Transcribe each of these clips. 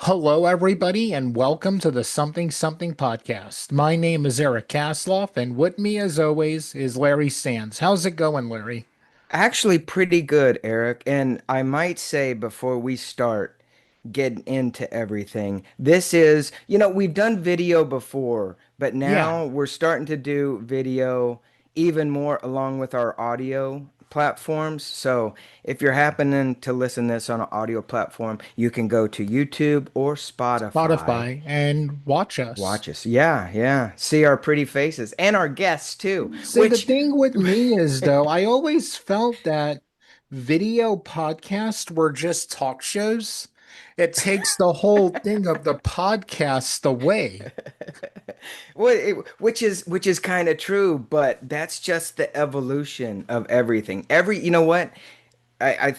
Hello, everybody, and welcome to the Something Something podcast. My name is Eric Kasloff, and with me, as always, is Larry Sands. How's it going, Larry? Actually, pretty good, Eric. And I might say before we start getting into everything, we've done video before, but Yeah, now we're starting to do video even more along with our audio platforms. So if you're happening to listen this on an audio platform, you can go to YouTube or Spotify. Spotify, and watch us. Watch us. Yeah, yeah. See our pretty faces and our guests too, See, the which thing with me is, though, I always felt that video podcasts were just talk shows. It takes the whole thing of the podcast away. which is kind of true, but that's just the evolution of everything. You know what? I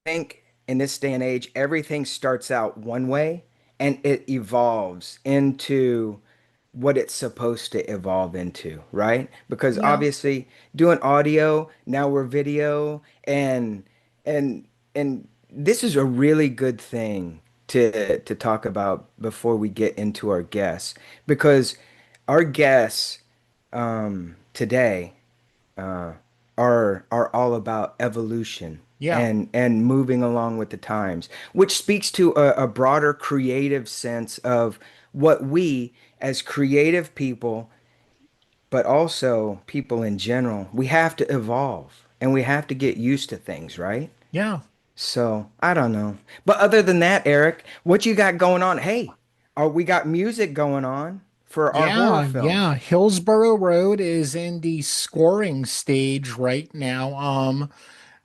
think in this day and age, everything starts out one way and it evolves into what it's supposed to evolve into, right? Because Yeah, obviously doing audio, now we're video, and and this is a really good thing to talk about before we get into our guests, because our guests today uh, are all about evolution yeah, and moving along with the times, which speaks to a broader creative sense of what we as creative people, but also people in general, we have to evolve and we have to get used to things, right? yeah. So I don't know. But other than that, Eric, what you got going on? Hey, we got music going on for our horror Yeah, film. yeah. Hillsborough Road is in the scoring stage right now.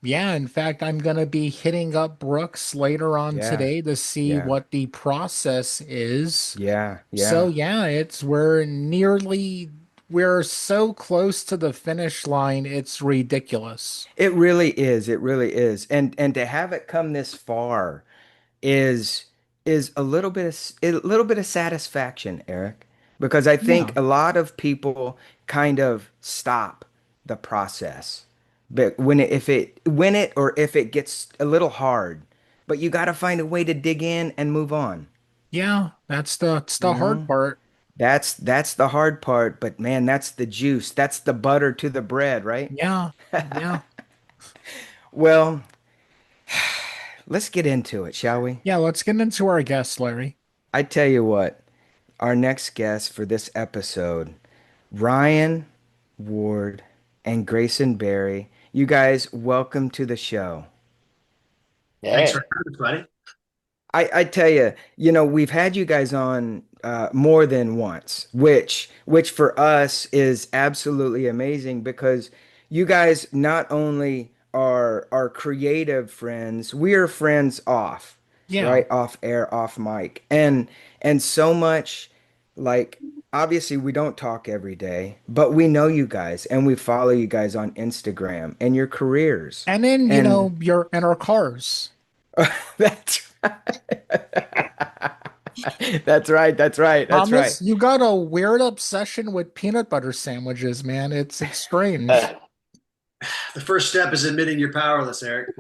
Yeah, in fact, I'm gonna be hitting up Brooks later on Yeah, today to see yeah, what the process is. yeah, So yeah. yeah, we're so close to the finish line, it's ridiculous. It really is. It really is. And to have it come this far is is a little bit of satisfaction, Eric, because I think Yeah. a lot of people kind of stop the process. But if it gets a little hard, but you got to find a way to dig in and move on, Yeah, that's the you hard know? part. That's the hard part, but man, that's the juice. That's the butter to the bread, right? Yeah. Yeah. Well, let's get into it, shall we? Yeah, let's get into our guest, Larry. I tell you what, our next guest for this episode, Ryan Ward and Grayson Berry. You guys, welcome to the show. Thanks for Yeah. having us, buddy. I tell you, we've had you guys on more than once, which for us is absolutely amazing because you guys not only are creative friends, we are friends off, Yeah. right? Off air, off mic. And so much, like, obviously we don't talk every day, but we know you guys and we follow you guys on Instagram and your careers. And then, And you're in our cars. that's That's right. That's right. That's right. Thomas, you got a weird obsession with peanut butter sandwiches, man. It's strange. The first step is admitting you're powerless, Eric.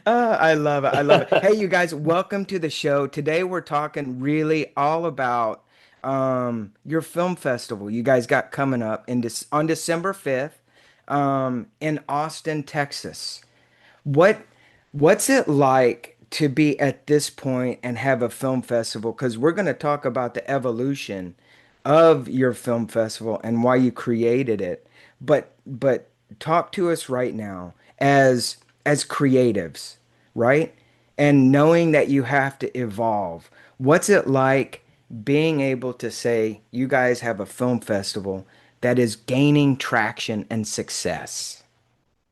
I love it. I love it. Hey, you guys, welcome to the show. Today we're talking really all about your film festival you guys got coming up on December 5th in Austin, Texas. What what's it like to be at this point and have a film festival? Because we're going to talk about the evolution of your film festival and why you created it. But talk to us right now as creatives, right? And knowing that you have to evolve. What's it like being able to say you guys have a film festival that is gaining traction and success?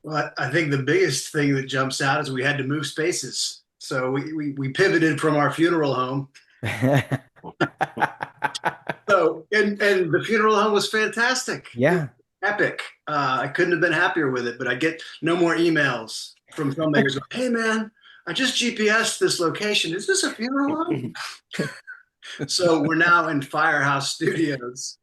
Well, I think the biggest thing that jumps out is we had to move spaces. So we pivoted from our funeral home. So and the funeral home was fantastic. It was Yeah. epic. I couldn't have been happier with it, but I get no more emails from filmmakers going, hey man, I just GPSed this location. Is this a funeral home? So we're now in Firehouse Studios,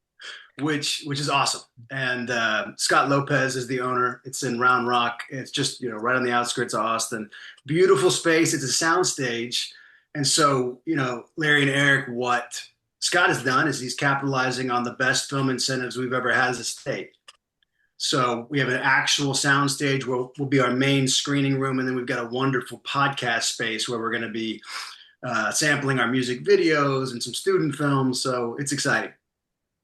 which is awesome. And Scott Lopez is the owner. It's in Round Rock. It's just right on the outskirts of Austin. Beautiful space. It's a sound stage, and so Larry and Eric, what Scott has done is he's capitalizing on the best film incentives we've ever had as a state. So we have an actual sound stage where will be our main screening room, and then we've got a wonderful podcast space where we're going to be sampling our music videos and some student films. So it's exciting.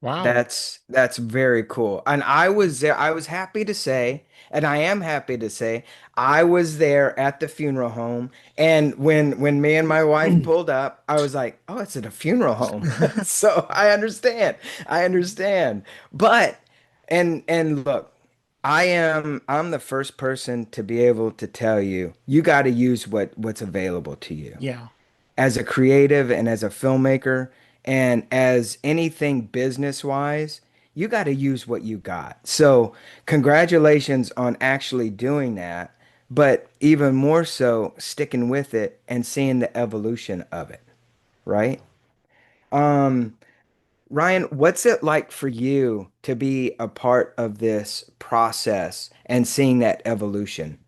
Wow. That's very cool. And I was there. I was happy to say, and I am happy to say, I was there at the funeral home. And when me and my wife pulled up, I was like, "Oh, it's at a funeral home." So I understand. I understand. But and look, I'm the first person to be able to tell you, you got to use what's available to you Yeah. as a creative and as a filmmaker and as anything business wise, you got to use what you got. So, congratulations on actually doing that, but even more so, sticking with it and seeing the evolution of it, right? Um, Ryan, what's it like for you to be a part of this process and seeing that evolution?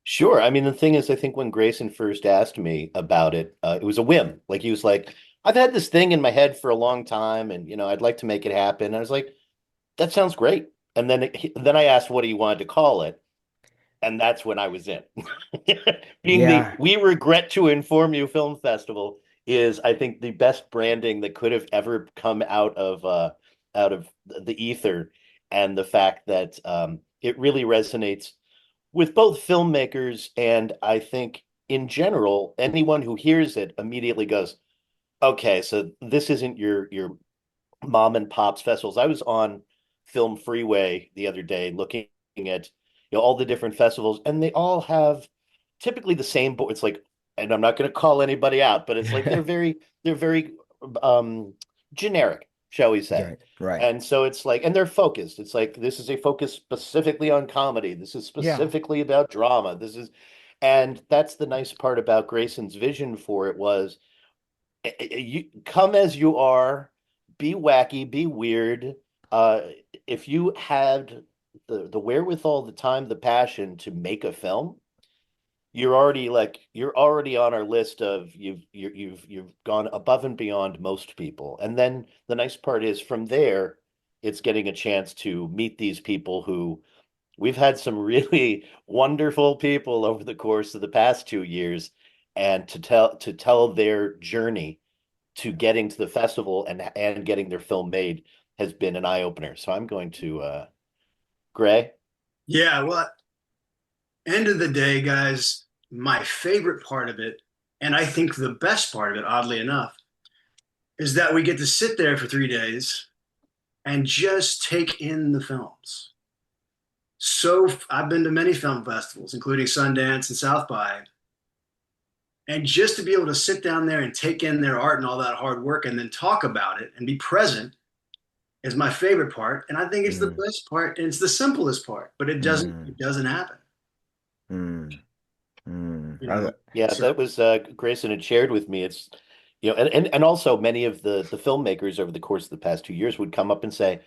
Sure. I mean, the thing is, I think when Grayson first asked me about it, it was a whim. Like he was like, "I've had this thing in my head for a long time, and I'd like to make it happen." And I was like, "That sounds great." And then I asked what he wanted to call it, and that's when I was in. Being the Yeah, We Regret to Inform You Film Festival is, I think, the best branding that could have ever come out of the ether, and the fact that it really resonates with both filmmakers and I think in general, anyone who hears it immediately goes, okay, so this isn't your mom and pops festivals. I was on Film Freeway the other day looking at all the different festivals, and they all have typically the same board. It's like, and I'm not going to call anybody out, but it's like they're very um generic, shall we say. right, right. And so it's like, and they're focused. It's like this is a focus specifically on comedy. This is Yeah. specifically about drama. And that's the nice part about Grayson's vision for it was you come as you are, be wacky, be weird. Uh, if you had the wherewithal, the time, the passion to make a film, you're already on our list of you've gone above and beyond most people. And then the nice part is from there, it's getting a chance to meet these people who we've had some really wonderful people over the course of the past 2 years, and to tell their journey to getting to the festival and getting their film made has been an eye opener. So I'm going to Gray. Yeah, well, end of the day, guys, my favorite part of it, and I think the best part of it, oddly enough, is that we get to sit there for 3 days and just take in the films. So I've been to many film festivals, including Sundance and South by, and just to be able to sit down there and take in their art and all that hard work and then talk about it and be present is my favorite part. And I think it's the Mm, best part and it's the simplest part, but it doesn't mm, it doesn't happen, mm, mm. you know. Yeah, So that was Grayson had shared with me. It's and also many of the filmmakers over the course of the past 2 years would come up and say,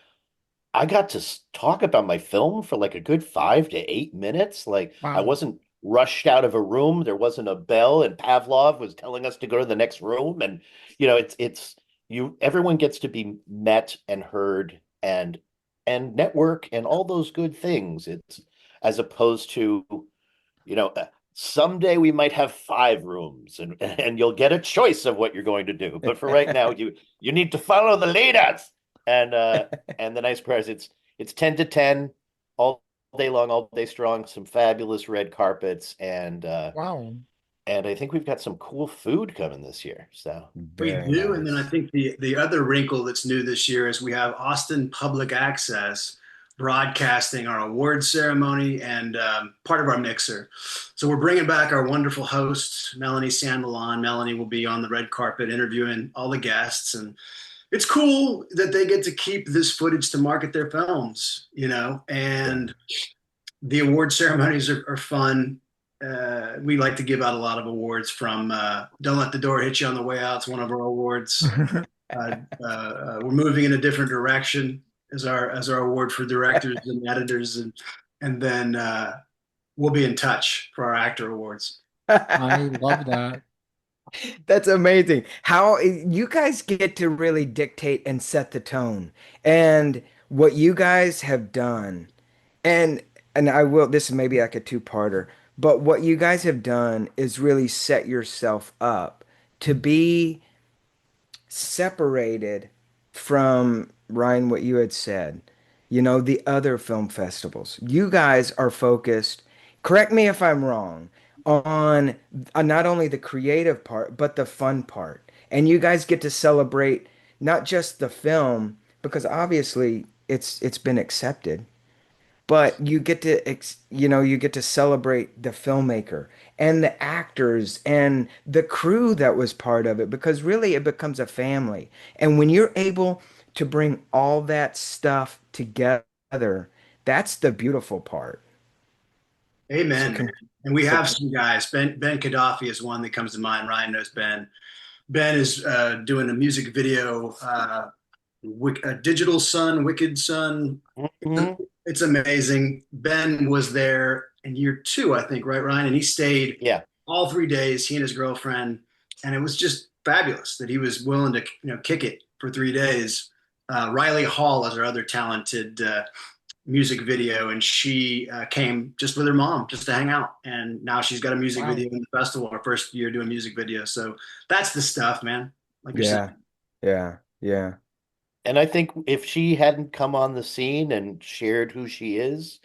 I got to talk about my film for like a good 5 to 8 minutes. Like I Wow. wasn't rushed out of a room. There wasn't a bell, and Pavlov was telling us to go to the next room. And it's you. Everyone gets to be met and heard and network and all those good things. It's as opposed to someday we might have 5 rooms, and you'll get a choice of what you're going to do. But for right now, you need to follow the leaders. And the nice part is it's 10 to 10 all day long, all day strong, some fabulous red carpets, Wow. and I think we've got some cool food coming this year. So we Very do, and then I nice. think the other wrinkle that's new this year is we have Austin Public Access broadcasting our award ceremony and part of our mixer. So we're bringing back our wonderful host, Melanie San Milan. Melanie will be on the red carpet interviewing all the guests, and it's cool that they get to keep this footage to market their films, Yeah. and the award ceremonies are fun. We like to give out a lot of awards from Don't Let the Door Hit You on the Way Out. It's one of our awards. Uh, we're moving in a different direction as our award for directors and editors, and then we'll be in touch for our actor awards. I love that. That's amazing. How you guys get to really dictate and set the tone. And what you guys have done, and I will, this is maybe like a two-parter, but what you guys have done is really set yourself up to be separated from Ryan, what you had said, the other film festivals. You guys are focused, correct me if I'm wrong, on not only the creative part, but the fun part. And you guys get to celebrate not just the film, because obviously it's been accepted, but you get to celebrate the filmmaker and the actors and the crew that was part of it, because really it becomes a family. And when you're able to bring all that stuff together, that's the beautiful part. So Amen. can And we so have some guys. Ben Gaddafi is one that comes to mind. Ryan knows Ben. Ben is doing a music video, Digital Sun, Wicked Sun. Mhm. It's amazing. Ben was there in year two, I think, right, Ryan? And he stayed Yeah. all 3 days, he and his girlfriend, and it was just fabulous that he was willing to, kick it for 3 days. Riley Hall is our other talented music video, and she came just with her mom just to hang out. And now she's got a music Wow. video in the festival, our first year doing music videos. So that's the stuff, man. Like you're saying. yeah, yeah, yeah, And I think if she hadn't come on the scene and shared who she is,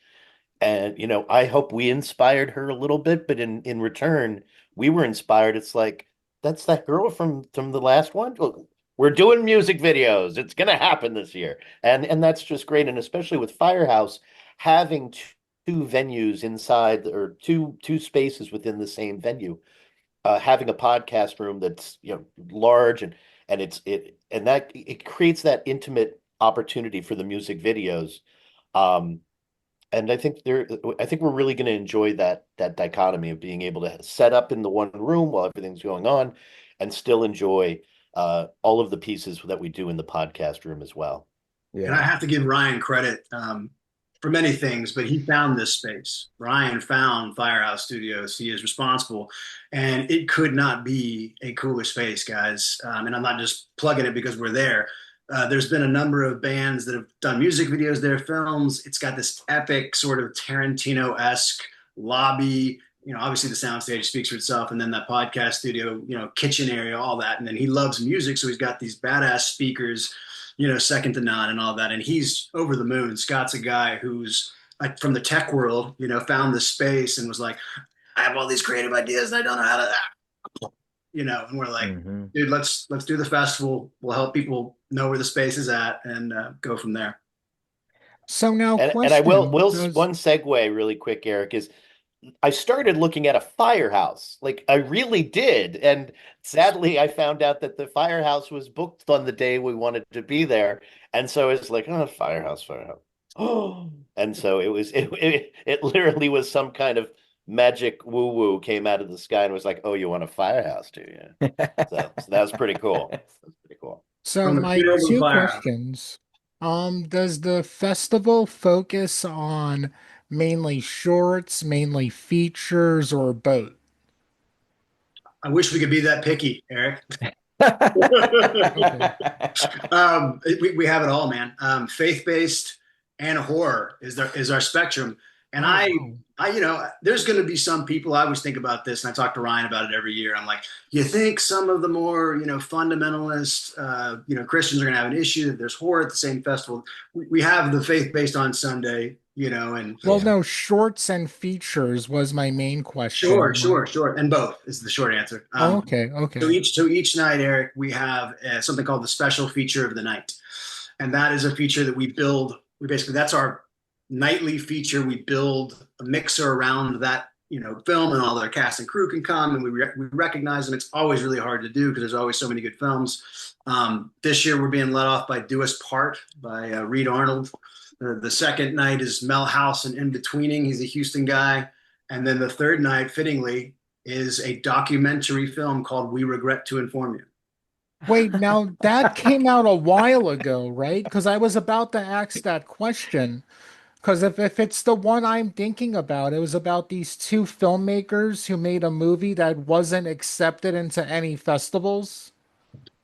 and I hope we inspired her a little bit, but in return, we were inspired. It's like that's that girl from the last one. Look, we're doing music videos. It's gonna happen this year, and that's just great. And especially with Firehouse having two venues inside or two spaces within the same venue, having a podcast room that's large and that it creates that intimate opportunity for the music videos. Um, and I think we're really going to enjoy that dichotomy of being able to set up in the one room while everything's going on, and still enjoy all of the pieces that we do in the podcast room as well. And I yeah, have to give Ryan credit for many things, but he found this space. Ryan found Firehouse Studios. He is responsible, and it could not be a cooler space, guys. And I'm not just plugging it because we're there. There's been a number of bands that have done music videos there, films. It's got this epic sort of Tarantino-esque lobby. Obviously the soundstage speaks for itself, and then that podcast studio, kitchen area, all that. And then he loves music, so he's got these badass speakers, second to none and all that. And he's over the moon. Scott's a guy who's like from the tech world, found this space and was like, I have all these creative ideas and I don't know how to, and we're like, hmm dude, let's do the festival. We'll help people know where the space is at and go from there. So now And I question, will does one segue really quick, Eric, is I started looking at a firehouse. Like I really did. And sadly, I found out that the firehouse was booked on the day we wanted to be there. And so it's like, oh, firehouse, firehouse. Oh, and so it literally was some kind of magic woo-woo came out of the sky and was like, oh, you want a firehouse, do you? So that was pretty cool. That's pretty cool. so From the my field to the two firehouse. questions. Does the festival focus on mainly shorts, mainly features, or both? I wish we could be that picky, Eric. Okay. We have it all, man. Faith-based and horror is our spectrum. And Oh, wow. there's going to be some people. I always think about this, and I talk to Ryan about it every year. I'm like, you think some of the more fundamentalist Christians are going to have an issue that there's horror at the same festival? We have the faith-based on Sunday, and Well, yeah, no, shorts and features was my main sure, question. sure, sure, and both is the short answer. Oh, okay, So okay. each night, Eric, we have something called the special feature of the night, and that is a feature that we build. We basically that's our nightly feature. We build a mixer around that film, and all their cast and crew can come, and we recognize them. It's always really hard to do because there's always so many good films. This year, we're being led off by Do Us Part by Reed Arnold. The second night is Mel House and In Betweening. He's a Houston guy. And then the third night, fittingly, is a documentary film called We Regret to Inform You. Wait, now that came out a while ago, right? Because I was about to ask that question. Because if it's the one I'm thinking about, it was about these two filmmakers who made a movie that wasn't accepted into any festivals.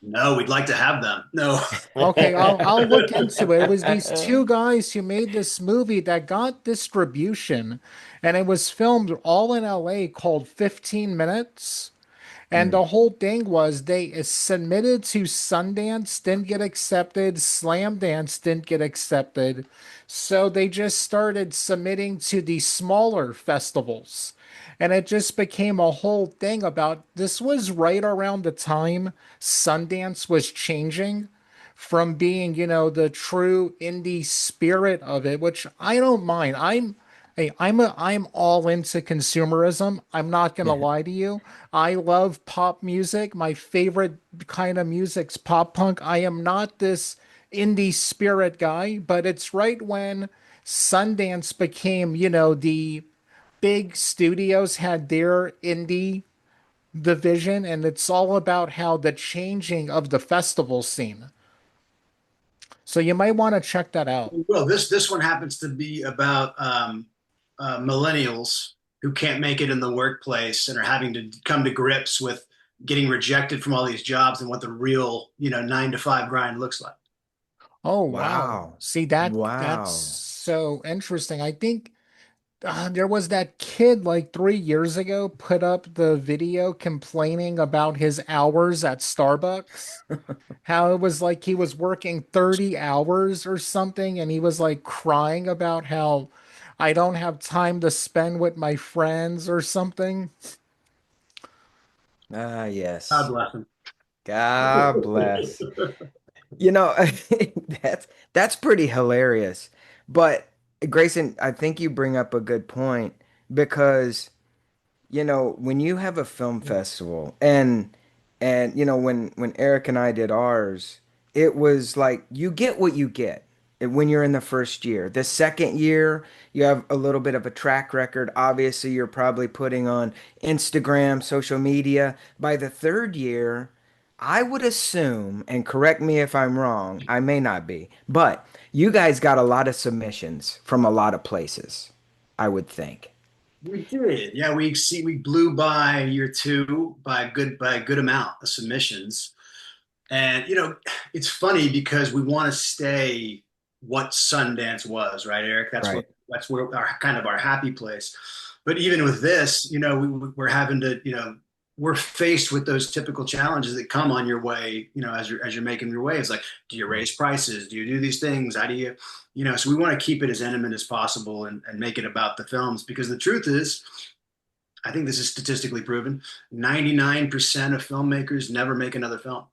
No, we'd like to have them. No. Okay, I'll look into it. It was these two guys who made this movie that got distribution, and it was filmed all in LA called 15 Minutes. And Mm. the whole thing was they submitted to Sundance, didn't get accepted, Slam Dance didn't get accepted. So they just started submitting to the smaller festivals. And it just became a whole thing about this was right around the time Sundance was changing from being, the true indie spirit of it, which I don't mind. I'm all into consumerism. I'm not gonna lie to you. I love pop music. My favorite kind of music's pop punk. I am not this indie spirit guy, but it's right when Sundance became, the big studios had their indie division, and it's all about how the changing of the festival scene. So you might want to check that out. Well, this one happens to be about millennials who can't make it in the workplace and are having to come to grips with getting rejected from all these jobs and what the real, 9 to 5 grind looks like. Oh wow. Wow. See that's Wow. so interesting. I think there was that kid like 3 years ago put up the video complaining about his hours at Starbucks. How it was like he was working 30 hours or something, and he was like crying about how I don't have time to spend with my friends or something. Ah, God yes. bless them. God bless. You know, that's that's pretty hilarious. But Grayson, I think you bring up a good point because when you have a film festival and when Eric and I did ours, it was like you get what you get when you're in the first year. The second year, you have a little bit of a track record. Obviously, you're probably putting on Instagram, social media. By the third year, I would assume, and correct me if I'm wrong, I may not be, but you guys got a lot of submissions from a lot of places, I would think. We did. Yeah, we blew by year two by a good amount of submissions. And it's funny because we want to stay what Sundance was, right, Eric? Right. That's where our kind of our happy place. But even with this, we're having to, we're faced with those typical challenges that come on your way, as you're making your way. It's like, do you raise prices? Do you do these things? How do you, so we want to keep it as intimate as possible and make it about the films because the truth is, I think this is statistically proven, 99% of filmmakers never make another film.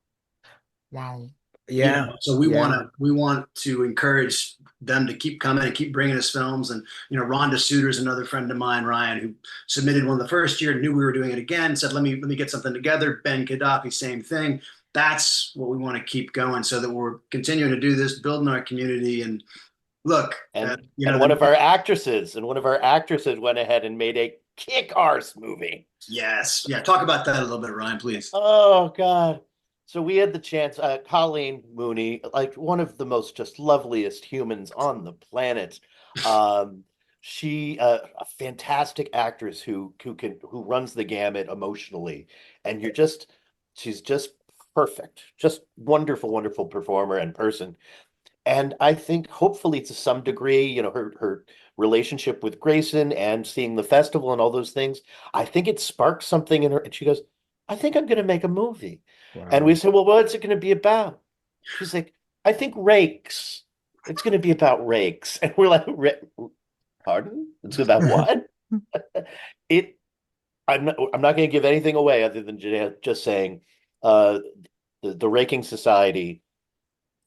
Wow. Yeah. So Yeah. we want to encourage them to keep coming and keep bringing us films. And Rhonda Suter's another friend of mine, Ryan, who submitted one the first year, knew we were doing it again, said let me get something together. Ben Gaddafi, same thing. That's what we want to keep going, so that we're continuing to do this, building our community. And look, And one of our actresses went ahead and made a kick-arse movie. yes, yeah. Talk about that a little bit, Ryan, please. Oh God. So we had the chance, Colleen Mooney, like one of the most just loveliest humans on the planet. Um, she a fantastic actress who runs the gamut emotionally, and she's just perfect, just wonderful, wonderful performer and person. And I think hopefully to some degree, her relationship with Grayson and seeing the festival and all those things, I think it sparked something in her. And she goes, I think I'm going to make a movie. And we Wow. said, well, what's it going to be about? She's like, I think rakes. It's going to be about rakes. And we're like, pardon? It's about what? It, I'm not going to give anything away other than just saying, uh, the Raking Society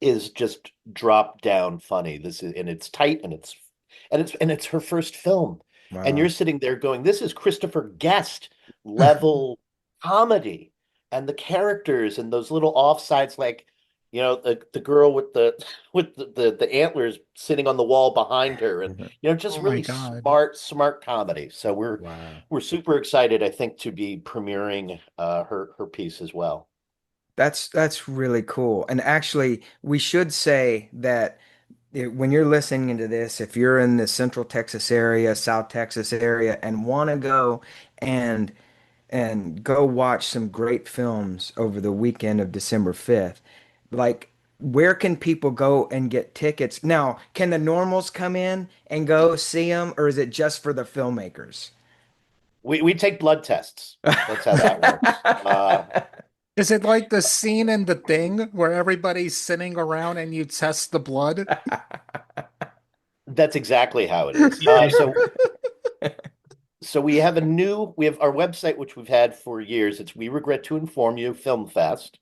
is just drop down funny. This is and it's tight and it's her first film. And you're Wow. sitting there going, this is Christopher Guest level comedy. And the characters and those little offsides, like, the girl with the with the antlers sitting on the wall behind her, and just Oh my really God. smart comedy. So we're Wow. we're super excited, I think, to be premiering her piece as well. That's really cool. And actually, we should say that when you're listening to this, if you're in the Central Texas area, South Texas area, and want to go and go watch some great films over the weekend of December 5th, like where can people go and get tickets? Now, can the normals come in and go see them, or is it just for the filmmakers? We take blood tests. That's how that works. Is it like the scene in The Thing where everybody's sitting around and you test the blood? That's exactly how it is. So we have our website, which we've had for years. It's We Regret to Inform You Film Fest,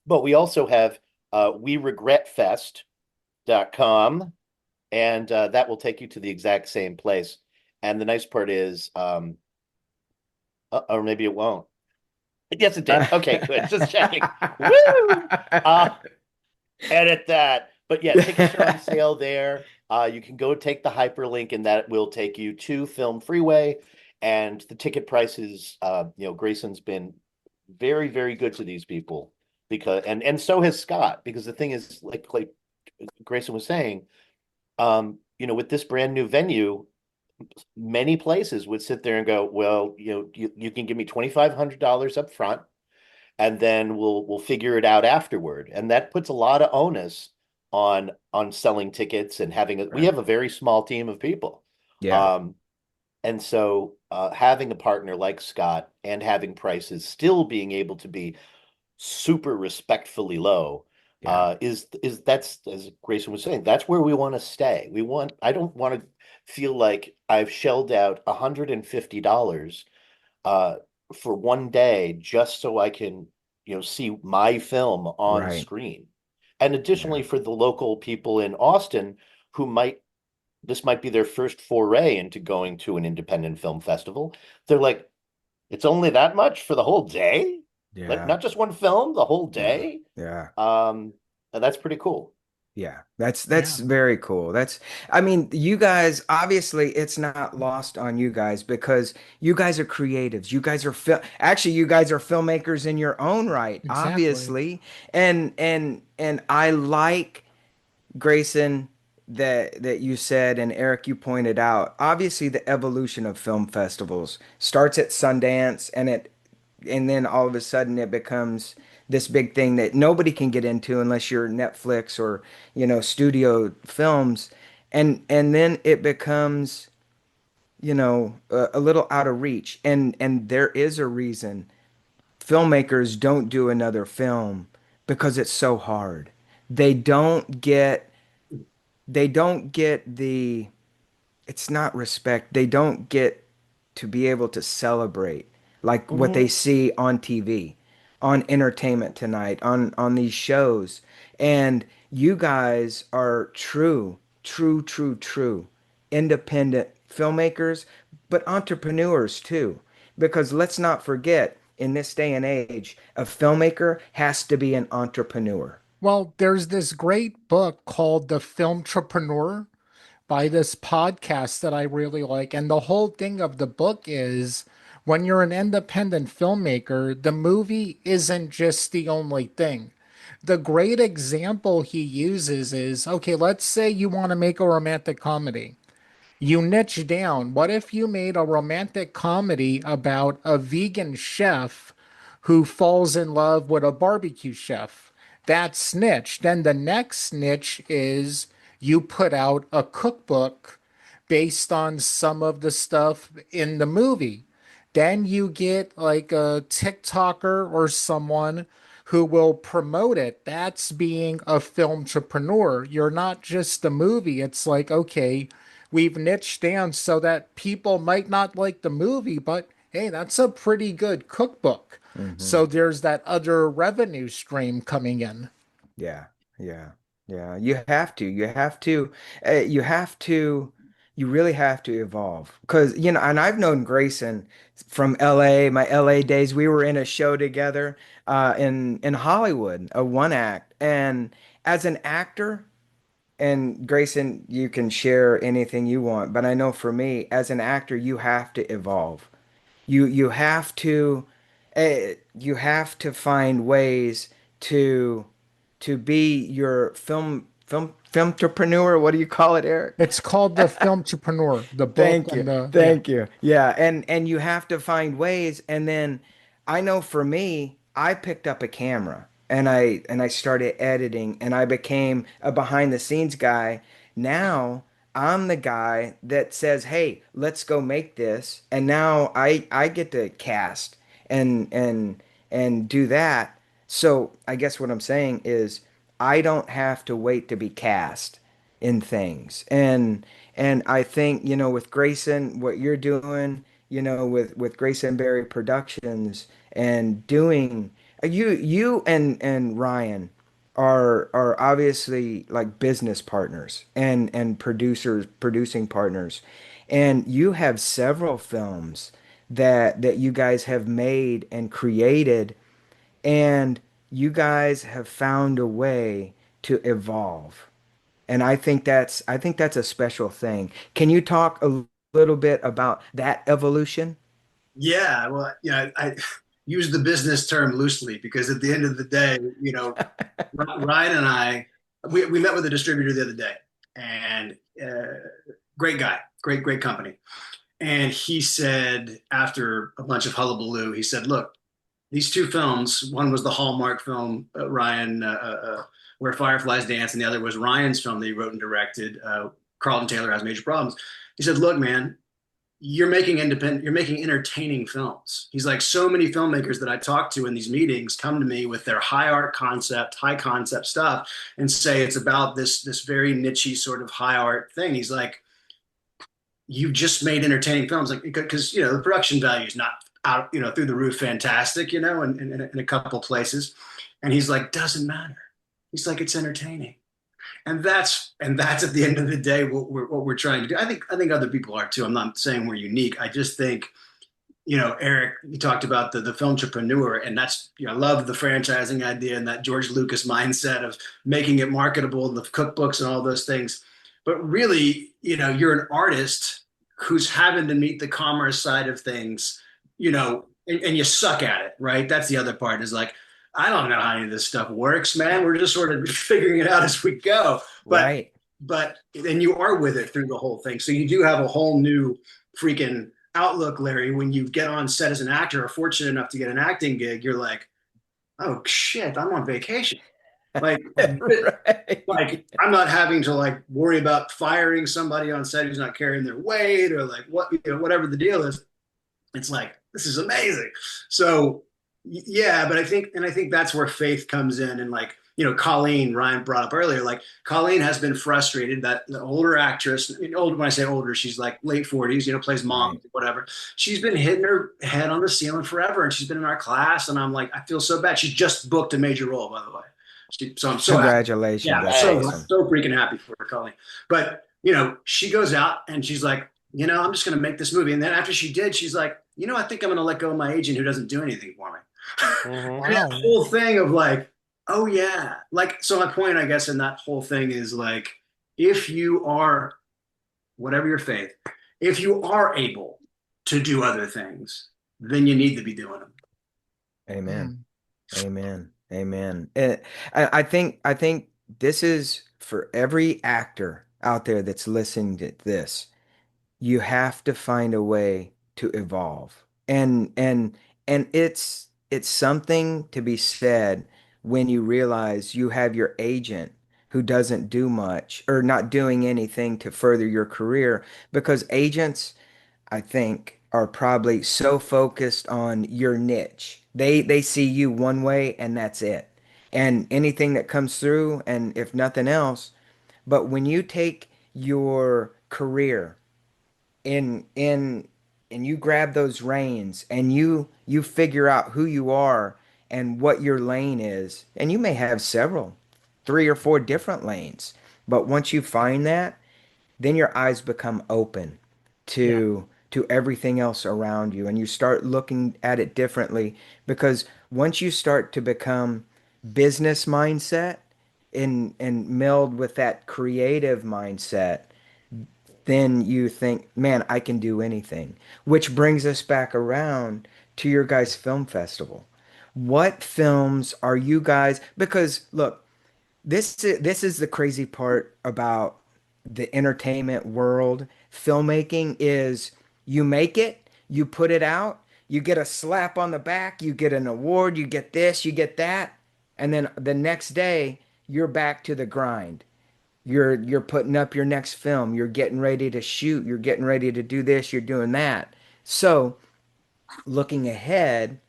but we also have weregretfest.com, and that will take you to the exact same place. And the nice part is, or maybe it won't. Yes, it did. Okay, good. Just checking. Woo! Uh, Edit that. But yeah, tickets are on sale there. You can go take the hyperlink, and that will take you to Film Freeway. And the ticket prices, Grayson's been very, very good to these people because, and so has Scott. Because the thing is, like Grayson was saying, with this brand new venue, many places would sit there and go, well, you can give me $2,500 up front, and then we'll figure it out afterward. And that puts a lot of onus on selling tickets and we Right. have a very small team of people. Yeah. Um, and so having a partner like Scott and having prices still being able to be super respectfully low Yeah. is that's, as Grayson was saying, that's where we want to stay. I don't want to feel like I've shelled out $150 uh, for one day just so I can, see my film on Right. screen. And Yeah. additionally, for the local people in Austin who this might be their first foray into going to an independent film festival, they're like, it's only that much for the whole day? Like, Yeah. not just one film, the whole Yeah. day? Yeah. Um, and that's pretty cool. Yeah, that's Yeah, very cool. I mean, you guys, obviously it's not lost on you guys because you guys are creatives. You guys are actually you guys are filmmakers in your own right, exactly. obviously. And I like Grayson that you said and Eric you pointed out. Obviously the evolution of film festivals starts at Sundance and then all of a sudden it becomes this big thing that nobody can get into unless you're Netflix or studio films, and then it becomes a little out of reach, and there is a reason filmmakers don't do another film because it's so hard. They don't get the it's not respect. They don't get to be able to celebrate like what they Mhm. see on TV, on Entertainment Tonight, on these shows. And you guys are true independent filmmakers, but entrepreneurs too. Because let's not forget, in this day and age, a filmmaker has to be an entrepreneur. Well, there's this great book called The Filmtrepreneur by this podcast that I really like. And the whole thing of the book is when you're an independent filmmaker, the movie isn't just the only thing. The great example he uses is okay, let's say you want to make a romantic comedy. You niche down. What if you made a romantic comedy about a vegan chef who falls in love with a barbecue chef? That's niche. Then the next niche is you put out a cookbook based on some of the stuff in the movie. Then you get like a TikToker or someone who will promote it. That's being a film entrepreneur. You're not just a movie. It's like, okay, we've niched down so that people might not like the movie, but hey, that's a pretty good cookbook. Hmm. So there's that other revenue stream coming in. Yeah, yeah, yeah. You have to. You have to. You have to. You really have to evolve because and I've known Grayson from LA, my LA days. We were in a show together in Hollywood, a one act, and as an actor. And Grayson, you can share anything you want, but I know for me, as an actor, you have to evolve. You have to find ways to be your film entrepreneur. What do you call it, Eric? It's called the Filmtrepreneur, the book Thank you. and the yeah. Thank you. Yeah, and you have to find ways, and then I know for me, I picked up a camera and I started editing and I became a behind the scenes guy. Now I'm the guy that says, "Hey, let's go make this." And now I get to cast and do that. So, I guess what I'm saying is I don't have to wait to be cast in things. And I think, with Grayson, what you're doing, with Grayson Berry Productions and doing you and Ryan are obviously like business partners and producing partners. And you have several films that you guys have made and created, and you guys have found a way to evolve. And I think that's a special thing. Can you talk a little bit about that evolution? Yeah, well, I use the business term loosely because at the end of the day, Ryan and I, we met with a distributor the other day, and great guy, great company. And he said, after a bunch of hullabaloo, he said, "Look, these two films. One was the Hallmark film, Ryan, Where Fireflies Dance, and the other was Ryan's film that he wrote and directed. Carlton Taylor Has Major Problems." He said, "Look, man, you're making entertaining films." He's like, so many filmmakers that I talk to in these meetings come to me with their high art concept, high concept stuff, and say it's about this very nichey sort of high art thing. He's like, you've just made entertaining films, like, because the production value is not out, through the roof, fantastic, in a couple places. And he's like, doesn't matter. He's like, it's entertaining. And that's at the end of the day what we're trying to do. I think other people are too. I'm not saying we're unique. I just think, Eric, you talked about the film entrepreneur, and that's, I love the franchising idea and that George Lucas mindset of making it marketable, and the cookbooks and all those things. But really, you're an artist who's having to meet the commerce side of things, and you suck at it, right? That's the other part, is like, I don't know how any of this stuff works, man. We're just sort of figuring it out as we go. But Right. but then you are with it through the whole thing. So you do have a whole new freaking outlook, Larry. When you get on set as an actor or fortunate enough to get an acting gig, you're like, oh shit, I'm on vacation. Like, Right. like I'm not having to like worry about firing somebody on set who's not carrying their weight, or like whatever the deal is. It's like, this is amazing. So yeah, but I think that's where faith comes in. And like, Colleen, Ryan brought up earlier, like Colleen has been frustrated that the older actress, older, when I say older, she's like late 40s, plays mom, Right. whatever. She's been hitting her head on the ceiling forever, and she's been in our class, and I'm like, I feel so bad. She just booked a major role, by the way. So I'm so happy. Yeah, Congratulations. I'm That's so awesome. so freaking happy for her, Colleen. But she goes out and she's like, I'm just going to make this movie. And then after she did, she's like, I think I'm going to let go of my agent who doesn't do anything for me. Mhm. And that Wow. whole thing of like, oh yeah, like, so my point, I guess, in that whole thing is like, if you are, whatever your faith, if you are able to do other things, then you need to be doing them. Amen. Mm. Amen. Amen. I think this is for every actor out there that's listening to this. You have to find a way to evolve. And it's something to be said when you realize you have your agent who doesn't do much or not doing anything to further your career, because agents, I think, are probably so focused on your niche. They see you one way and that's it. And anything that comes through, and if nothing else, but when you take your career in and you grab those reins and you figure out who you are and what your lane is, and you may have several, three or four different lanes, but once you find that, then your eyes become open Yeah. to everything else around you, and you start looking at it differently, because once you start to become business mindset and meld with that creative mindset, then you think, man, I can do anything. Which brings us back around to your guys' film festival. What films are you guys? Because look, this is the crazy part about the entertainment world. Filmmaking is you make it, you put it out, you get a slap on the back, you get an award, you get this, you get that, and then the next day you're back to the grind. You're putting up your next film, you're getting ready to shoot, you're getting ready to do this, you're doing that. So, looking ahead,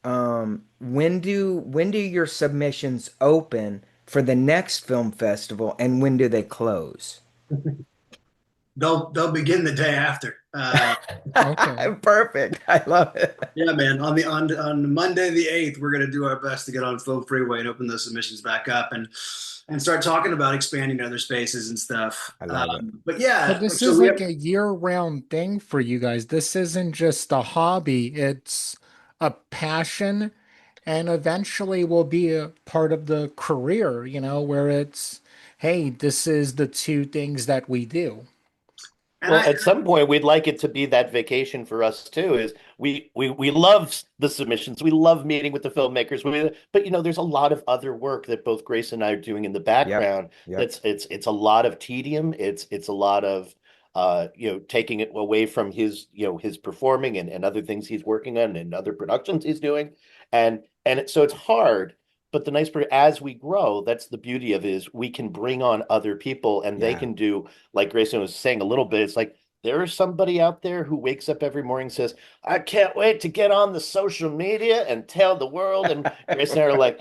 when do your submissions open for the next film festival, and when do they close? They'll begin the day after. Okay. Perfect. I love it. Yeah, man. On Monday the 8th, we're gonna do our best to get on Film Freeway and open those submissions back up and start talking about expanding to other spaces and stuff. I love it. But So yeah, this so is we like have a year-round thing for you guys. This isn't just a hobby, it's a passion and eventually will be a part of the career, where it's, hey, this is the two things that we do. and Well, I at some point, we'd like it to be that vacation for us too. Is we love the submissions, we love meeting with the filmmakers, but there's a lot of other work that both Grace and I are doing in the Yep. background. Yep. It's a lot of tedium. It's a lot of taking it away from his performing and other things he's working on and other productions he's doing, so it's hard. But the nice part, as we grow, that's the beauty of it, is we can bring on other people and they Yeah. can do, like Grayson was saying a little bit, it's like there is somebody out there who wakes up every morning and says, I can't wait to get on the social media and tell the world. And Grayson and I are like,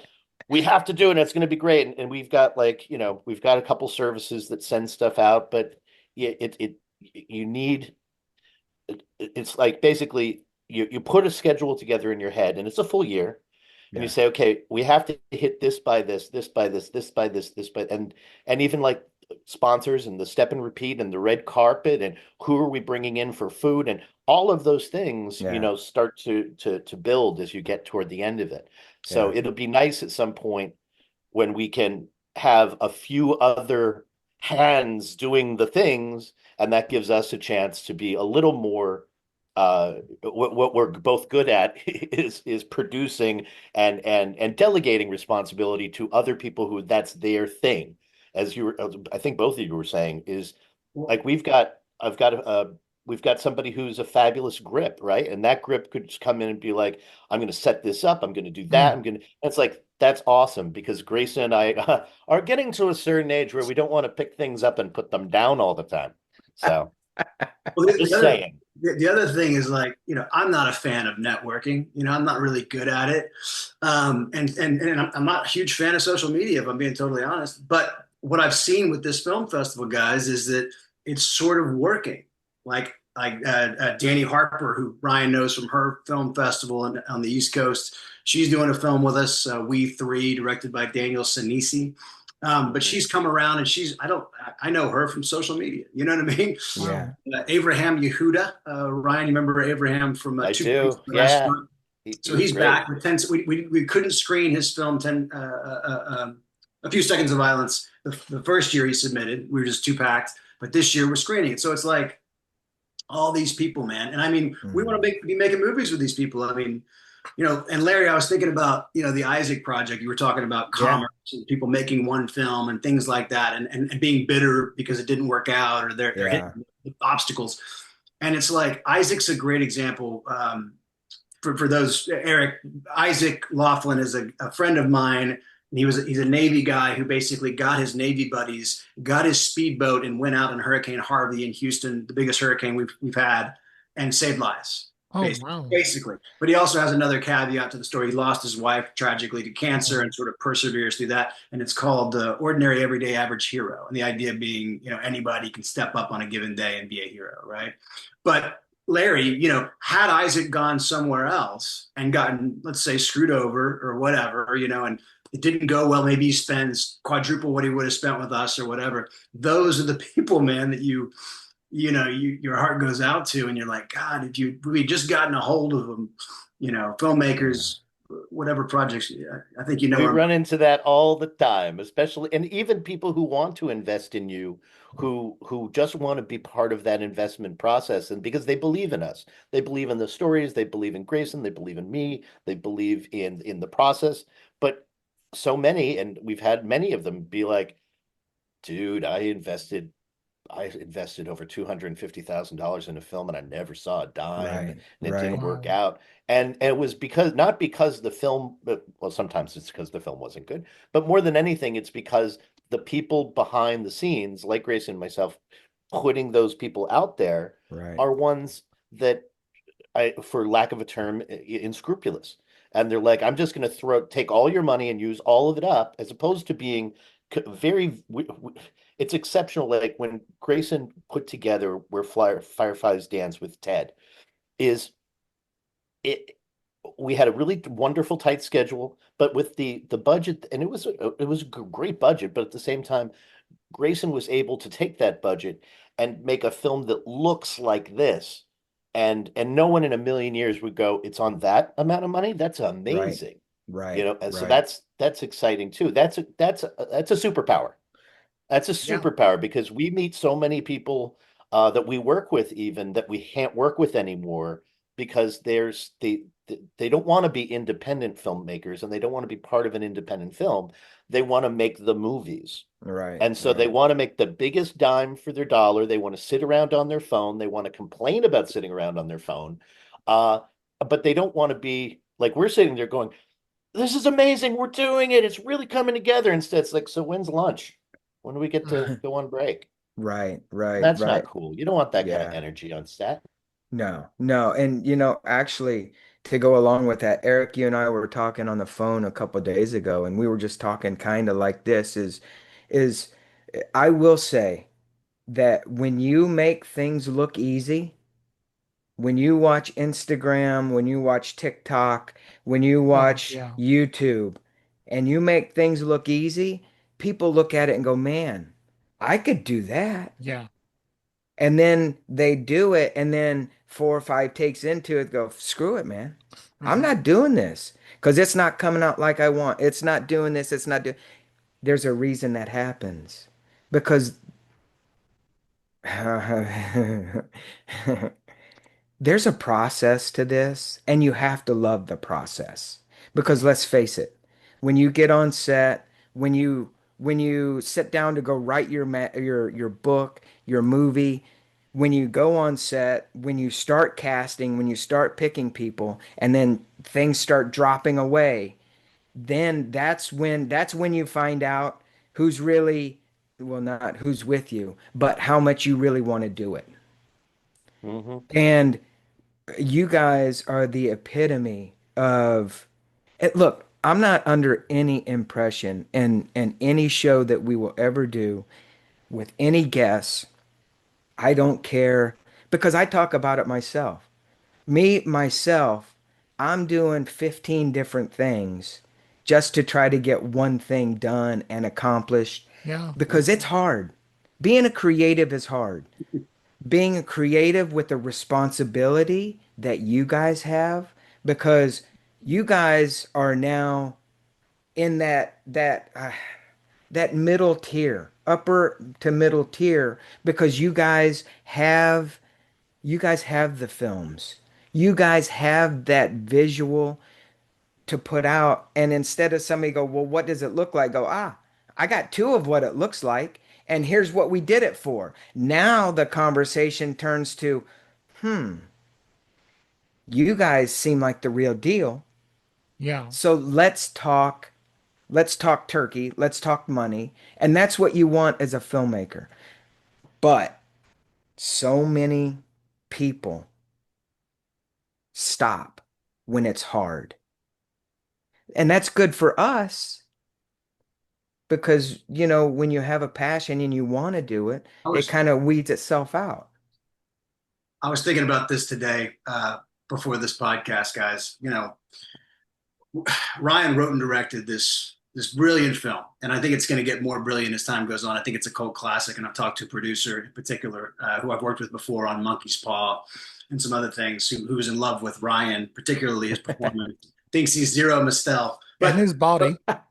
we have to do it. And it's going to be great. And we've got we've got a couple services that send stuff out, but yeah, you need, it's like basically you put a schedule together in your head and it's a full year and you Yeah. say, okay, we have to hit this by this by this by this by, and even like sponsors and the step and repeat and the red carpet and who are we bringing in for food and all of those things, Yeah. start to build as you get toward the end of it. So Yeah. it'll be nice at some point when we can have a few other hands doing the things, and that gives us a chance to be a little more, what we're both good at is producing and delegating responsibility to other people who that's their thing. As you were, I think both of you were saying, is like we've got somebody who's a fabulous grip, right? And that grip could just come in and be like, I'm going to set this up, I'm going to do that, Mm. I'm going to. It's like that's awesome because Grayson and I are getting to a certain age where we don't want to pick things up and put them down all the time. So well, just saying. the other thing is like, I'm not a fan of networking. I'm not really good at it. And I'm not a huge fan of social media, if I'm being totally honest. But what I've seen with this film festival, guys, is that it's sort of working. Like Danny Harper, who Ryan knows from her film festival on the East Coast. She's doing a film with us, We Three, directed by Daniel Sinisi. But Mhm. she's come around and I know her from social media. You know what I mean? Yeah. Wow. Abraham Yehuda. Ryan, you remember Abraham from I Two Bites do. at the Yeah. Restaurant? He So was he's great. back with 10. We couldn't screen his film, A Few Seconds of Violence, the first year he submitted. We were just too packed. But this year we're screening it. So it's like all these people, man. And I mean, we want Mhm. to be making movies with these people. I mean, and Larry, I was thinking about, the Isaac Project. You were talking about Yeah. commerce and people making one film and things like that, and being bitter because it didn't work out or they're Yeah. hitting obstacles. And it's like Isaac's a great example. For those, Eric, Isaac Laughlin is a friend of mine. He's a Navy guy who basically got his Navy buddies, got his speedboat, and went out in Hurricane Harvey in Houston, the biggest hurricane we've had, and saved lives, Oh, basically. wow. Basically. But he also has another caveat to the story. He lost his wife tragically to cancer Oh, and sort of perseveres through that. And it's called Ordinary Everyday Average Hero. And the idea being, anybody can step up on a given day and be a hero, right? But Larry, had Isaac gone somewhere else and gotten, let's say, screwed over or whatever, and it didn't go well, maybe he spends quadruple what he would have spent with us or whatever. Those are the people, man, that your heart goes out to, and you're like, God, if we just gotten a hold of them, Yeah. filmmakers, whatever projects. I think you know We where I'm. run into that all the time, especially, and even people who want to invest in you, who just want to be part of that investment process, and because they believe in us, they believe in the stories, they believe in Grayson, they believe in me, they believe in the process. But so many, and we've had many of them be like, "Dude, I invested over $250,000 in a film and I never saw a dime and Right, it didn't right, work Wow. out." And it was because not because the film, well, sometimes it's because the film wasn't good, but more than anything, it's because the people behind the scenes, like Grace and myself, putting those people out there right, are ones that for lack of a term, unscrupulous. And they're like, I'm just going to take all your money and use all of it up, as opposed to being very, it's exceptional. Like when Grayson put together Where Fireflies Dance with Ted, is it, we had a really wonderful tight schedule, but with the budget, and it was a great budget, but at the same time, Grayson was able to take that budget and make a film that looks like this. And no one in a million years would go, it's on that amount of money. That's right, amazing. right, And so right. that's exciting too. That's a superpower. That's a Yeah. superpower because we meet so many people that we work with, even that we can't work with anymore because they don't want to be independent filmmakers and they don't want to be part of an independent film. They want to make the movies. Right, And so they right, want to make the biggest dime for their dollar. They want to sit around on their phone. They want to complain about sitting around on their phone. Uh, but they don't want to be like we're sitting there going, this is amazing. We're doing it. It's really coming together. Instead, it's like, so when's lunch? When do we get to go on break? right, right, That's not right. cool. You don't want that kind of Yeah. energy on set. No, no. And actually, to go along with that, Eric, you and I were talking on the phone a couple of days ago, and we were just talking kind of like this is I will say that when you make things look easy, when you watch Instagram, when you watch TikTok, when you Oh, watch yeah. YouTube, and you make things look easy, people look at it and go, man, I could do that. Yeah. And then they do it, and then 4 or 5 takes into it, go, screw it, man. I'm Hmm. not doing this because it's not coming out like I want. It's not doing this. It's not doing. There's a reason that happens because there's a process to this, and you have to love the process. Because Yeah. let's face it, when you get on set, when you sit down to go write your book, your movie, when you go on set, when you start casting, when you start picking people, and then things start dropping away, then that's when you find out who's really, well, not who's with you, but how much you really want to do it. Hmm. And you guys are the epitome of it. Look, I'm not under any impression in any show that we will ever do with any guests. I don't care because I talk about it myself. Me, myself, I'm doing 15 different things just to try to get one thing done and accomplished Yeah. because it's hard. Being a creative is hard. Being a creative with the responsibility that you guys have because you guys are now in that middle tier, upper to middle tier because you guys have the films. You guys have that visual to put out and instead of somebody go, "Well, what does it look like?" Go, "Ah, I got two of what it looks like and here's what we did it for." Now the conversation turns to, "You guys seem like the real deal. Yeah. So let's talk turkey, let's talk money." And that's what you want as a filmmaker. But so many people stop when it's hard. And that's good for us because, when you have a passion and you want to do it, I it was kind of weeds itself out. I was thinking about this today before this podcast, guys. Ryan wrote and directed this brilliant film, and I think it's going to get more brilliant as time goes on. I think it's a cult classic, and I've talked to a producer in particular who I've worked with before on Monkey's Paw and some other things, who was in love with Ryan, particularly his performance thinks he's Zero Mistel. And his body. But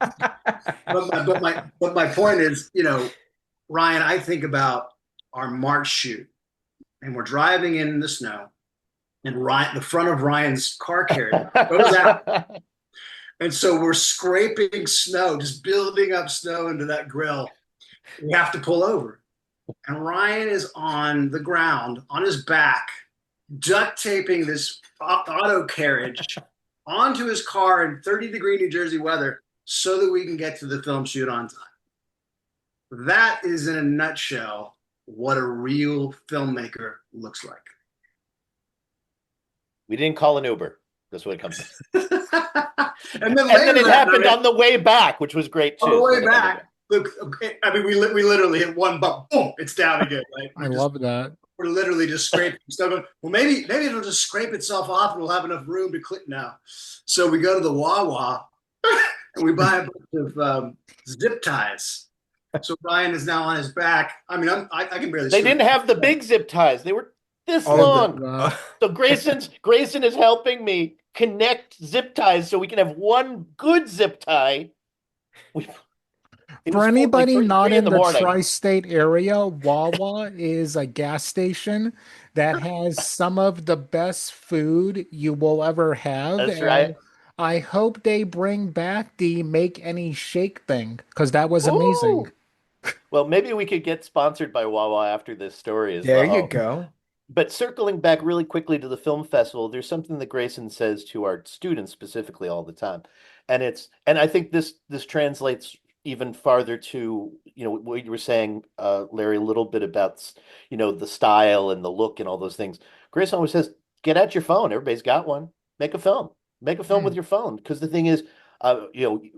my point is, Ryan, I think about our March shoot, and we're driving in the snow, and Ryan, the front of Ryan's car carrier goes out, and so we're scraping snow, just building up snow into that grill. We have to pull over, and Ryan is on the ground on his back, duct taping this auto carriage onto his car in 30-degree New Jersey weather so that we can get to the film shoot on time. That is, in a nutshell, what a real filmmaker looks like. We didn't call an Uber. That's what it comes to. And then it happened on the way back, which was great too. On the way back, look, I mean, we literally hit one bump, boom, it's down again. Right? I love that. We're literally just scraping stuff. Well, maybe it'll just scrape itself off, and we'll have enough room to click now. So we go to the Wawa, and we buy a bunch of zip ties. So Ryan is now on his back. I mean, I can barely. They didn't have the big zip ties. They were this long. So Grayson is helping me connect zip ties so we can have one good zip tie. For anybody not in the tri-state area, Wawa is a gas station that has some of the best food you will ever have. That's right. I hope they bring back the make any shake thing, because that was amazing. Well, maybe we could get sponsored by Wawa after this story as well. There you go. But circling back really quickly to the film festival, there's something that Grayson says to our students specifically all the time. And I think this translates even farther to, what you were saying, Larry, a little bit about, the style and the look and all those things. Grayson always says, get out your phone. Everybody's got one. Make a film. Make a film with your phone. Because the thing is,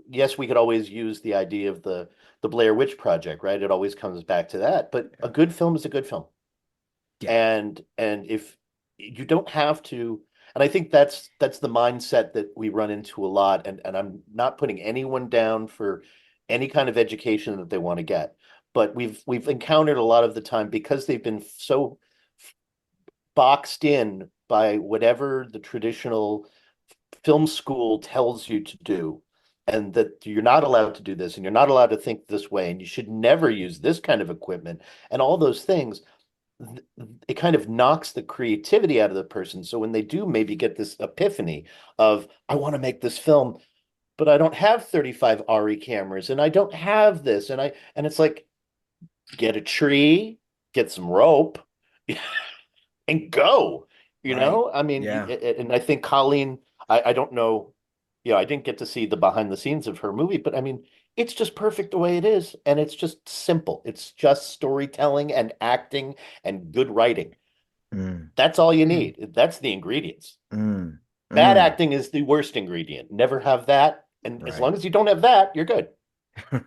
yes, we could always use the idea of the Blair Witch Project, right? It always comes back to that. But a good film is a good film. Yeah. And if you don't have to, and I think that's the mindset that we run into a lot. And I'm not putting anyone down for any kind of education that they want to get. But we've encountered a lot of the time, because they've been so boxed in by whatever the traditional film school tells you to do, and that you're not allowed to do this, and you're not allowed to think this way, and you should never use this kind of equipment, and all those things, it kind of knocks the creativity out of the person. So when they do maybe get this epiphany of, I want to make this film, but I don't have 35 RE cameras, and I don't have this, and it's like, get a tree, get some rope, and go. I mean, yeah. And I think Colleen, I don't know, I didn't get to see the behind the scenes of her movie, but I mean, it's just perfect the way it is, and it's just simple. It's just storytelling and acting and good writing. That's all you need. That's the ingredients. Bad acting is the worst ingredient. Never have that. And as long as you don't have that, you're good. No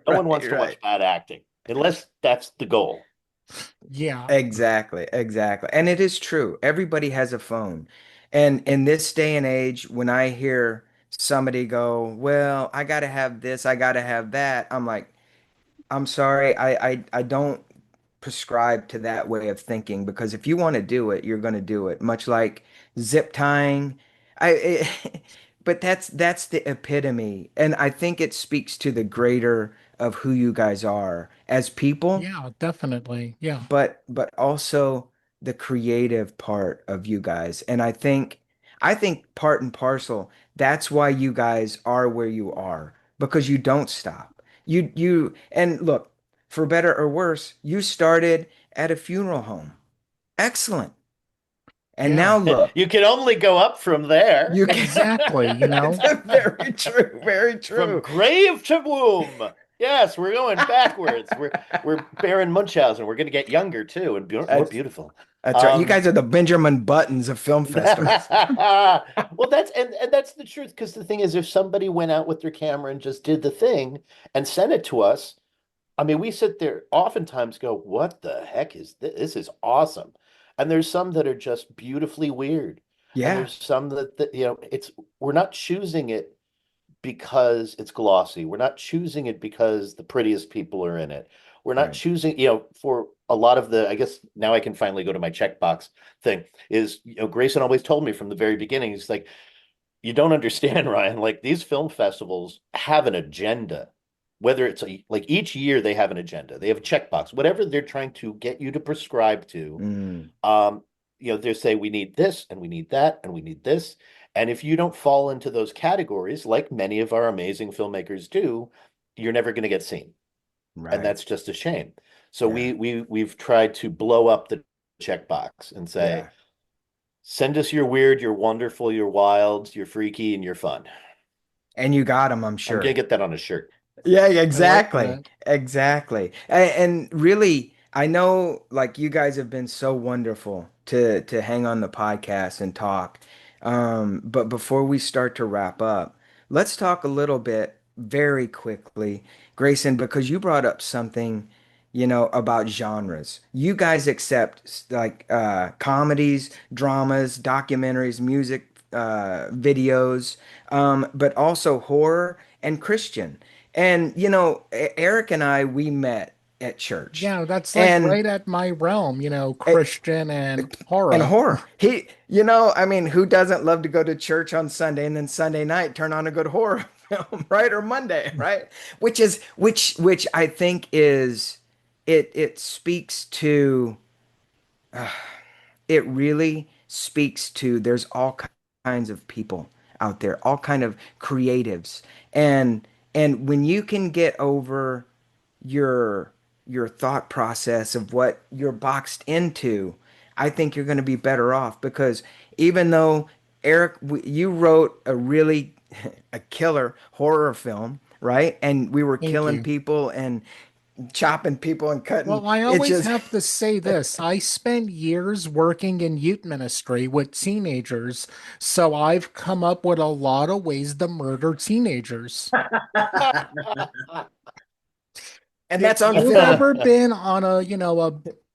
one wants to watch bad acting, unless that's the goal. Yeah. Exactly. And it is true. Everybody has a phone. And in this day and age, when I hear somebody go, well, I got to have this, I got to have that, I'm like, I'm sorry, I don't prescribe to that way of thinking, because if you want to do it, you're going to do it. Much like zip tying. But that's the epitome. And I think it speaks to the greater of who you guys are as people. Yeah, definitely. Yeah. But also the creative part of you guys. And I think part and parcel, that's why you guys are where you are, because you don't stop. And look, for better or worse, you started at a funeral home. Excellent. And now look, you can only go up from there. Exactly, Very true, very true. From grave to womb. Yes, we're going backwards. We're Baron Munchausen. We're going to get younger too, and more beautiful. That's right. You guys are the Benjamin Buttons of film festivals. Well, that's the truth. Because the thing is, if somebody went out with their camera and just did the thing and sent it to us, I mean, we sit there oftentimes go, "What the heck is this? This is awesome." And there's some that are just beautifully weird. Yeah. And there's some that we're not choosing it because it's glossy. We're not choosing it because the prettiest people are in it. We're not choosing, for a lot of I guess now I can finally go to my checkbox thing is, Grayson always told me from the very beginning, he's like, you don't understand, Ryan. Like these film festivals have an agenda. Whether it's like each year they have an agenda. They have a checkbox. Whatever they're trying to get you to prescribe to, Mm, um, they say we need this and we need that and we need this. And if you don't fall into those categories, like many of our amazing filmmakers do, you're never going to get seen. And right. that's just a shame. So Yeah. we've tried to blow up the checkbox and say, Yeah. send us your weird, your wonderful, your wild, your freaky, and your fun. And you got them, I'm I'm gonna sure. get that on a shirt. Yeah, I like exactly. that. Exactly. And really, I know like you guys have been so wonderful to hang on the podcast and talk. But before we start to wrap up, let's talk a little bit very quickly, Grayson, because you brought up something, about genres. You guys accept like comedies, dramas, documentaries, music, videos, but also horror and Christian. And Eric and I, we met at church, Yeah, that's like and right at my realm, eh, Christian and and horror. horror. I mean, who doesn't love to go to church on Sunday and then Sunday night turn on a good horror film, right? Or Monday, right? Which I think is it speaks to it really speaks to there's all kinds of people out there, all kind of creatives. And when you can get over your your thought process of what you're boxed into, I think you're going to be better off because even though Eric, you wrote a really a killer horror film, right? And we were Thank killing you. people and chopping people and cutting. Well, I It's always just have to say this. I spent years working in youth ministry with teenagers, so I've come up with a lot of ways to murder teenagers. and If that's on you've film. ever been on a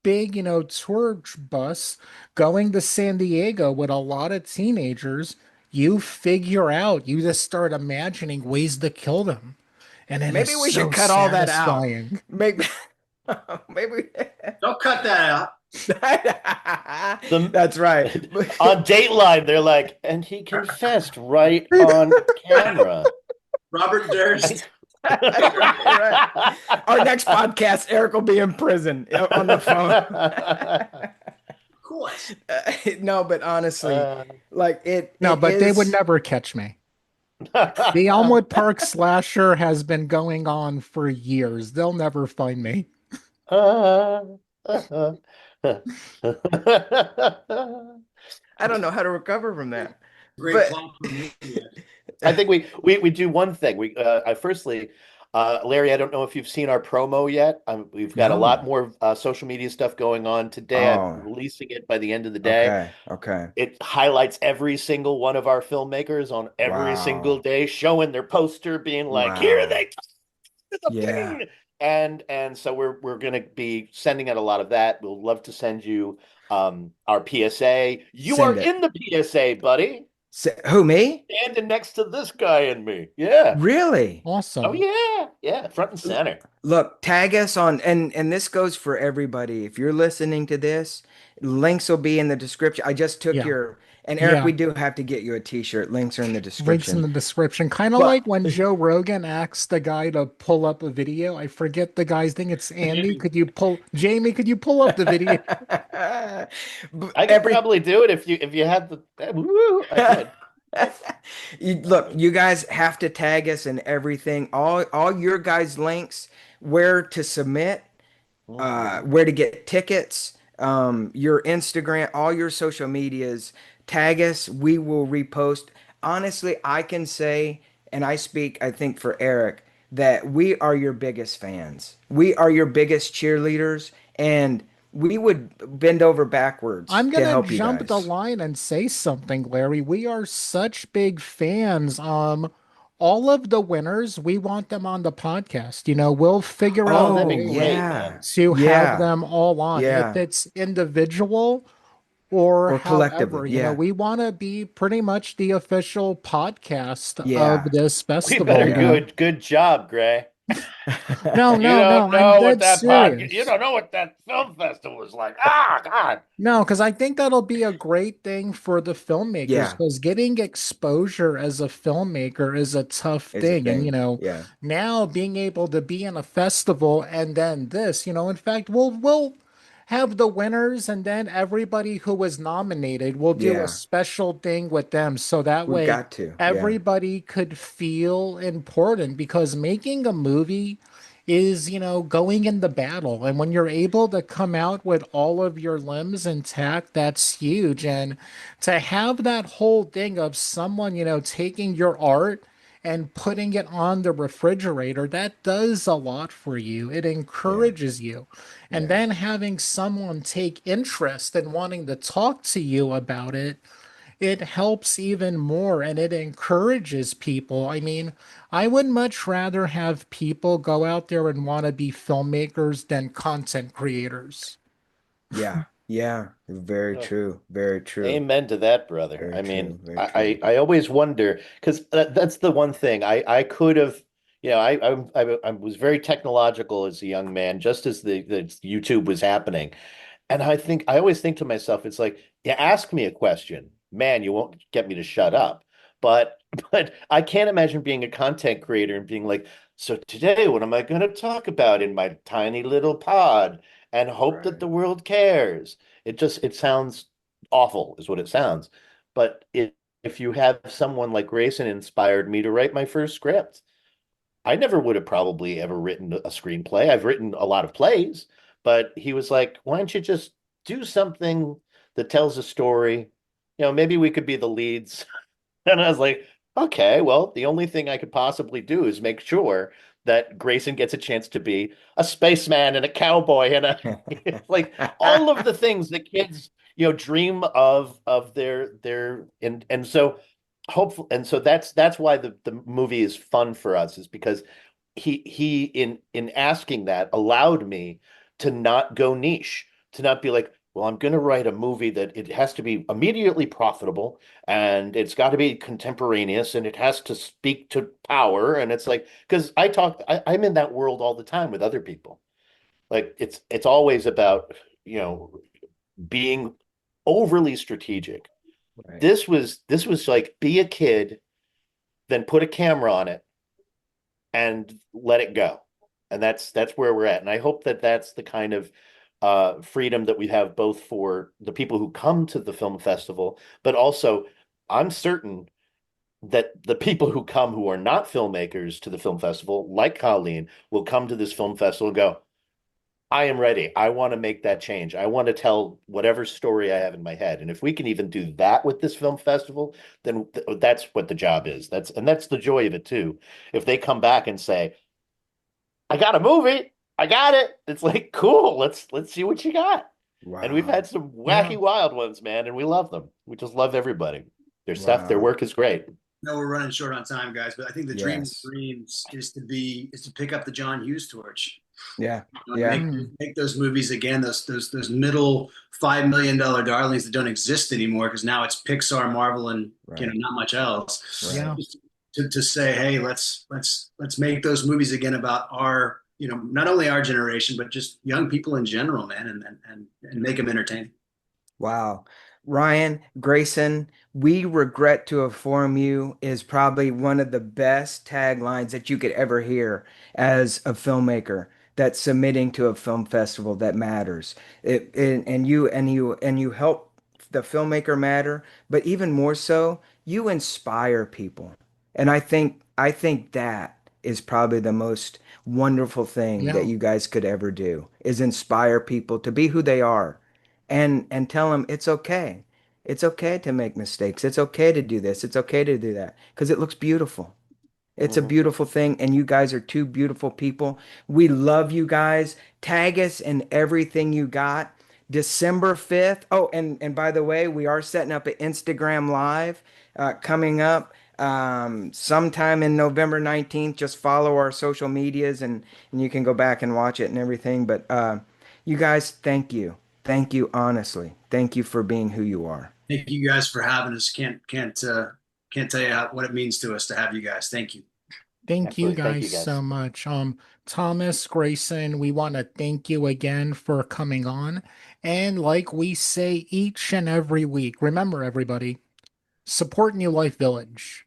big, tour bus going to San Diego with a lot of teenagers, you figure out, you just start imagining ways to kill them. And it is Maybe we should so cut all that out. satisfying. Maybe, maybe. Don't cut that out. The That's right. on Dateline, they're like, and he confessed right on camera. Robert Durst. Right. Our next podcast, Eric will be in prison on the phone. Of course. No, but honestly, Uh, like No, it but they would is. never catch me. The Elmwood Park slasher has been going on for years. They'll never find me. I don't know how to recover from that. Great But plot for me. I think we do one thing. I firstly, Larry, I don't know if you've seen our promo yet. We've got a lot no. more social media stuff going on today. I'm Oh, releasing it by the end of the day. okay. Okay. It highlights every single one of our filmmakers on every single Wow. day, showing their poster, being like, "Here Wow. they to the Yeah. pain." And so we're gonna be sending out a lot of that. We'll love to send you our PSA. You are Send it. in the PSA, buddy. Who, me? Standing next to this guy and me. Yeah. Really? Oh Awesome. yeah. Yeah. Front and center. Look, tag us on, and this goes for everybody. If you're listening to this, links will be in the description. I just took Yeah. your, and Eric, Yeah. we do have to get you a t-shirt. Links are in the Links in description. the description. Kind of like But when Joe Rogan asked the guy to pull up a video. I forget the guy's name. It's Andy. Jamie, could you pull up the video? I could every probably do it if you had the woo, I could. Look, you guys have to tag us and everything. All your guys' links, where to submit, Mhm. where to get tickets, your Instagram, all your social medias. Tag us. We will repost. Honestly, I can say, and I speak, I think, for Eric, that we are your biggest fans. We are your biggest cheerleaders, and we would bend over backwards I'm to gonna help you jump the guys. line and say something, Larry. We are such big fans. All of the winners, we want them on the podcast. We'll figure Oh, out a that'd be Oh, way great, yeah. man. to have Yeah. them all on. If Yeah. it's individual or Or collectively. however, Yeah. we want to be pretty much the official podcast of Yeah. this We better festival. Yeah. good job, Gray. No, You no, don't no. I'm know what dead that podcast, you serious. don't know what that film festival was like. Ah, God. No, because I think that'll be a great thing for the filmmakers Yeah, because getting exposure as a filmmaker is a tough is a thing. And, thing. Yeah, now being able to be in a festival and then this, in fact, we'll have the winners and then everybody who was nominated, we'll do a yeah. special thing with them. So that We've way got to. Yeah, everybody could feel important because making a movie is, going in the battle. And when you're able to come out with all of your limbs intact, that's huge. And to have that whole thing of someone, taking your art and putting it on the refrigerator, that does a lot for you. It yeah, encourages you. And yeah, then having someone take interest in wanting to talk to you about it, it helps even more and it encourages people. I mean, I would much rather have people go out there and want to be filmmakers than content creators. yeah, yeah. Very Oh, true. Very true. amen to that, brother. Very I mean, true. Very true. I always wonder because that's the one thing I could have, I was very technological as a young man, just as the YouTube was happening. And I always think to myself, it's like, you ask me a question, man, you won't get me to shut up. But but I can't imagine being a content creator and being like, so today, what am I going to talk about in my tiny little pod and hope that Right. the world cares? It sounds awful, is what it sounds. But if you have someone like Grayson inspired me to write my first script, I never would have probably ever written a screenplay. I've written a lot of plays, but he was like, why don't you just do something that tells a story? Maybe we could be the leads. And I was like, okay, well, the only thing I could possibly do is make sure that Grayson gets a chance to be a spaceman and a cowboy and a like all of the things that kids, dream of their and so hopefully and so that's why the movie is fun for us is because he in asking that allowed me to not go niche, to not be like, well, I'm going to write a movie that it has to be immediately profitable and it's got to be contemporaneous and it has to speak to power. And it's like, because I'm in that world all the time with other people. Like it's always about, you know, being overly strategic. Right. This was like, be a kid, then put a camera on it and let it go. And that's where we're at. And I hope that that's the kind of freedom that we have both for the people who come to the film festival, but also I'm certain that the people who come who are not filmmakers to the film festival, like Colleen, will come to this film festival and go, I am ready. I want to make that change. I want to tell whatever story I have in my head. And if we can even do that with this film festival, then that's what the job is. That's the joy of it too. If they come back and say, I got a movie, I got it. It's like, cool. Let's see what you got. And we've had Wow. some Yeah. wacky wild ones, man, and we love them. We just love everybody. Their stuff, their Wow. work is great. No, we're running short on time, guys, but I think the dream of Yes. dreams is to pick up the John Hughes torch, Yeah. and Yeah. Mm. make those movies again, those middle $5 million darlings that don't exist anymore because now it's Pixar, Marvel, and Right. not much else. Right. Yeah. Just to say, hey, let's make those movies again about our, not only our generation but just young people in general, man, and make them entertaining. Wow. Ryan, Grayson, we regret to inform you is probably one of the best taglines that you could ever hear as a filmmaker that's submitting to a film festival that matters. And you help the filmmaker matter, but even more so, you inspire people. And I think that is probably the most wonderful thing that Yeah. you guys could ever do is inspire people to be who they are and tell them it's okay. It's okay to make mistakes. It's okay to do this. It's okay to do that because it looks beautiful. It's a Mhm. beautiful thing, and you guys are two beautiful people. We love you guys. Tag us in everything you got. December 5th. Oh, and by the way, we are setting up an Instagram Live coming up sometime in November 19th. Just follow our social medias and you can go back and watch it and everything. But you guys, thank you. Thank you, honestly. Thank you for being who you are. Thank you guys for having us. Can't tell you what it means to us to have you guys. Thank you. Thank you Excellent. Thank guys you, so guys. much. Thomas, Grayson, we want to thank you again for coming on. And like we say each and every week, remember everybody, support New Life Village.